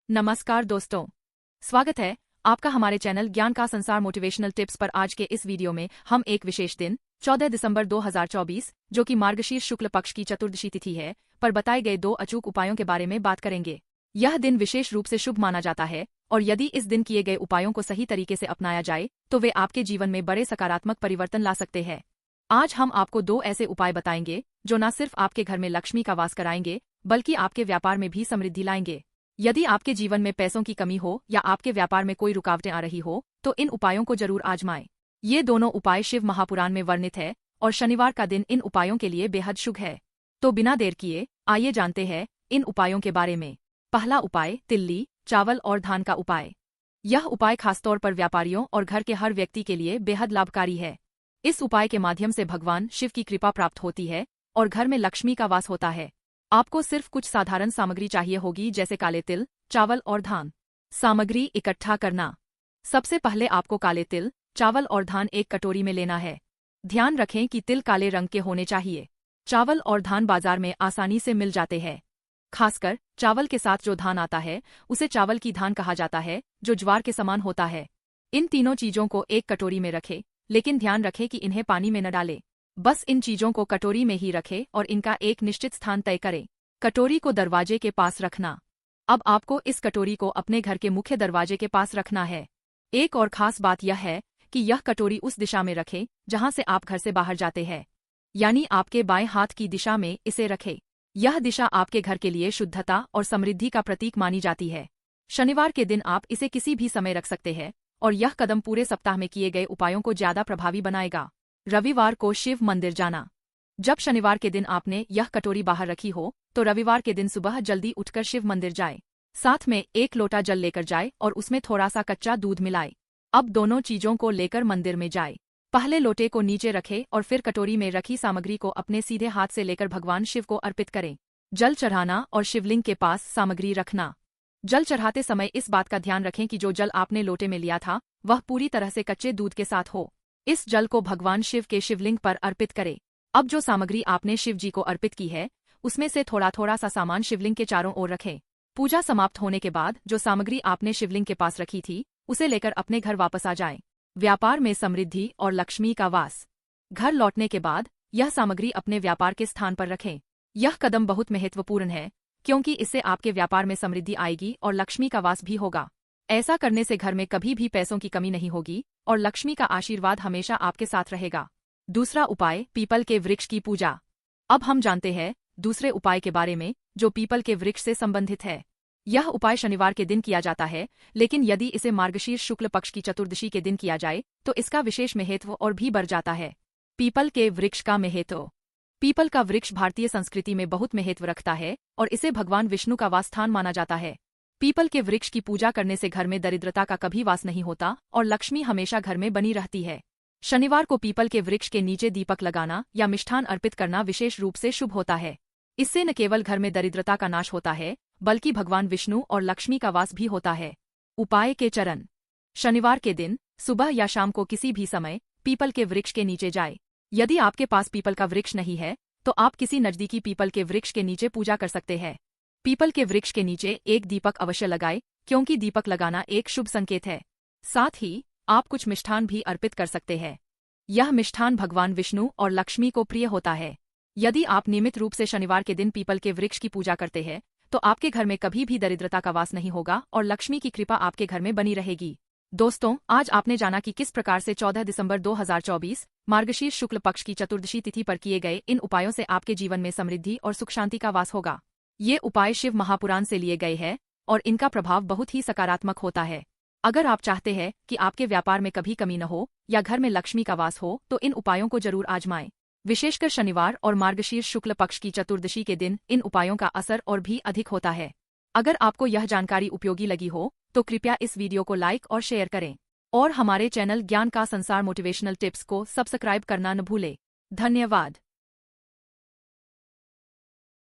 नमस्कार दोस्तों, स्वागत है आपका हमारे चैनल ज्ञान का संसार मोटिवेशनल टिप्स पर। आज के इस वीडियो में हम एक विशेष दिन 14 दिसंबर 2024 जो कि मार्गशीर्ष शुक्ल पक्ष की चतुर्दशी तिथि है पर बताए गए 2 अचूक उपायों के बारे में बात करेंगे। यह दिन विशेष रूप से शुभ माना जाता है और यदि इस दिन किए गए उपायों को सही तरीके से अपनाया जाए तो वे आपके जीवन में बड़े सकारात्मक परिवर्तन ला सकते हैं। आज हम आपको 2 ऐसे उपाय बताएंगे जो न सिर्फ आपके घर में लक्ष्मी का वास कराएंगे बल्कि आपके व्यापार में भी समृद्धि लाएंगे। यदि आपके जीवन में पैसों की कमी हो या आपके व्यापार में कोई रुकावटें आ रही हो तो इन उपायों को जरूर आजमाएं। ये दोनों उपाय शिव महापुराण में वर्णित है और शनिवार का दिन इन उपायों के लिए बेहद शुभ है। तो बिना देर किए आइए जानते हैं इन उपायों के बारे में। पहला उपाय, तिल्ली, चावल और धान का उपाय। यह उपाय खासतौर पर व्यापारियों और घर के हर व्यक्ति के लिए बेहद लाभकारी है। इस उपाय के माध्यम से भगवान शिव की कृपा प्राप्त होती है और घर में लक्ष्मी का वास होता है। आपको सिर्फ कुछ साधारण सामग्री चाहिए होगी जैसे काले तिल, चावल और धान। सामग्री इकट्ठा करना। सबसे पहले आपको काले तिल, चावल और धान एक कटोरी में लेना है। ध्यान रखें कि तिल काले रंग के होने चाहिए। चावल और धान बाजार में आसानी से मिल जाते हैं। खासकर चावल के साथ जो धान आता है उसे चावल की धान कहा जाता है जो ज्वार के समान होता है। इन तीनों चीजों को एक कटोरी में रखें, लेकिन ध्यान रखें कि इन्हें पानी में न डालें। बस इन चीजों को कटोरी में ही रखें और इनका एक निश्चित स्थान तय करें। कटोरी को दरवाजे के पास रखना। अब आपको इस कटोरी को अपने घर के मुख्य दरवाजे के पास रखना है। एक और खास बात यह है कि यह कटोरी उस दिशा में रखें जहां से आप घर से बाहर जाते हैं, यानी आपके बाएं हाथ की दिशा में इसे रखें। यह दिशा आपके घर के लिए शुद्धता और समृद्धि का प्रतीक मानी जाती है। शनिवार के दिन आप इसे किसी भी समय रख सकते हैं और यह कदम पूरे सप्ताह में किए गए उपायों को ज्यादा प्रभावी बनाएगा। रविवार को शिव मंदिर जाना। जब शनिवार के दिन आपने यह कटोरी बाहर रखी हो तो रविवार के दिन सुबह जल्दी उठकर शिव मंदिर जाए। साथ में 1 लोटा जल लेकर जाए और उसमें थोड़ा सा कच्चा दूध मिलाए। अब दोनों चीजों को लेकर मंदिर में जाए। पहले लोटे को नीचे रखें और फिर कटोरी में रखी सामग्री को अपने सीधे हाथ से लेकर भगवान शिव को अर्पित करें। जल चढ़ाना और शिवलिंग के पास सामग्री रखना। जल चढ़ाते समय इस बात का ध्यान रखें कि जो जल आपने लोटे में लिया था वह पूरी तरह से कच्चे दूध के साथ हो। इस जल को भगवान शिव के शिवलिंग पर अर्पित करें। अब जो सामग्री आपने शिव जी को अर्पित की है उसमें से थोड़ा थोड़ा सा सामान शिवलिंग के चारों ओर रखें। पूजा समाप्त होने के बाद जो सामग्री आपने शिवलिंग के पास रखी थी उसे लेकर अपने घर वापस आ जाएं। व्यापार में समृद्धि और लक्ष्मी का वास। घर लौटने के बाद यह सामग्री अपने व्यापार के स्थान पर रखें। यह कदम बहुत महत्वपूर्ण है क्योंकि इससे आपके व्यापार में समृद्धि आएगी और लक्ष्मी का वास भी होगा। ऐसा करने से घर में कभी भी पैसों की कमी नहीं होगी और लक्ष्मी का आशीर्वाद हमेशा आपके साथ रहेगा। दूसरा उपाय, पीपल के वृक्ष की पूजा। अब हम जानते हैं दूसरे उपाय के बारे में जो पीपल के वृक्ष से संबंधित है। यह उपाय शनिवार के दिन किया जाता है, लेकिन यदि इसे मार्गशीर्ष शुक्ल पक्ष की चतुर्दशी के दिन किया जाए तो इसका विशेष महत्व और भी बढ़ जाता है। पीपल के वृक्ष का महत्व। पीपल का वृक्ष भारतीय संस्कृति में बहुत महत्व रखता है और इसे भगवान विष्णु का वास स्थान माना जाता है। पीपल के वृक्ष की पूजा करने से घर में दरिद्रता का कभी वास नहीं होता और लक्ष्मी हमेशा घर में बनी रहती है। शनिवार को पीपल के वृक्ष के नीचे दीपक लगाना या मिष्ठान अर्पित करना विशेष रूप से शुभ होता है। इससे न केवल घर में दरिद्रता का नाश होता है बल्कि भगवान विष्णु और लक्ष्मी का वास भी होता है। उपाय के चरण। शनिवार के दिन सुबह या शाम को किसी भी समय पीपल के वृक्ष के नीचे जाए। यदि आपके पास पीपल का वृक्ष नहीं है तो आप किसी नजदीकी पीपल के वृक्ष के नीचे पूजा कर सकते हैं। पीपल के वृक्ष के नीचे एक दीपक अवश्य लगाए क्योंकि दीपक लगाना एक शुभ संकेत है। साथ ही आप कुछ मिष्ठान भी अर्पित कर सकते हैं। यह मिष्ठान भगवान विष्णु और लक्ष्मी को प्रिय होता है। यदि आप नियमित रूप से शनिवार के दिन पीपल के वृक्ष की पूजा करते हैं तो आपके घर में कभी भी दरिद्रता का वास नहीं होगा और लक्ष्मी की कृपा आपके घर में बनी रहेगी। दोस्तों, आज आपने जाना कि किस प्रकार से 14 दिसंबर 2024 मार्गशीर्ष शुक्ल पक्ष की चतुर्दशी तिथि पर किए गए इन उपायों से आपके जीवन में समृद्धि और सुख शांति का वास होगा। ये उपाय शिव महापुराण से लिए गए हैं और इनका प्रभाव बहुत ही सकारात्मक होता है। अगर आप चाहते हैं कि आपके व्यापार में कभी कमी न हो या घर में लक्ष्मी का वास हो तो इन उपायों को जरूर आजमाएं। विशेषकर शनिवार और मार्गशीर्ष शुक्ल पक्ष की चतुर्दशी के दिन इन उपायों का असर और भी अधिक होता है। अगर आपको यह जानकारी उपयोगी लगी हो तो कृपया इस वीडियो को लाइक और शेयर करें और हमारे चैनल ज्ञान का संसार मोटिवेशनल टिप्स को सब्सक्राइब करना न भूलें। धन्यवाद।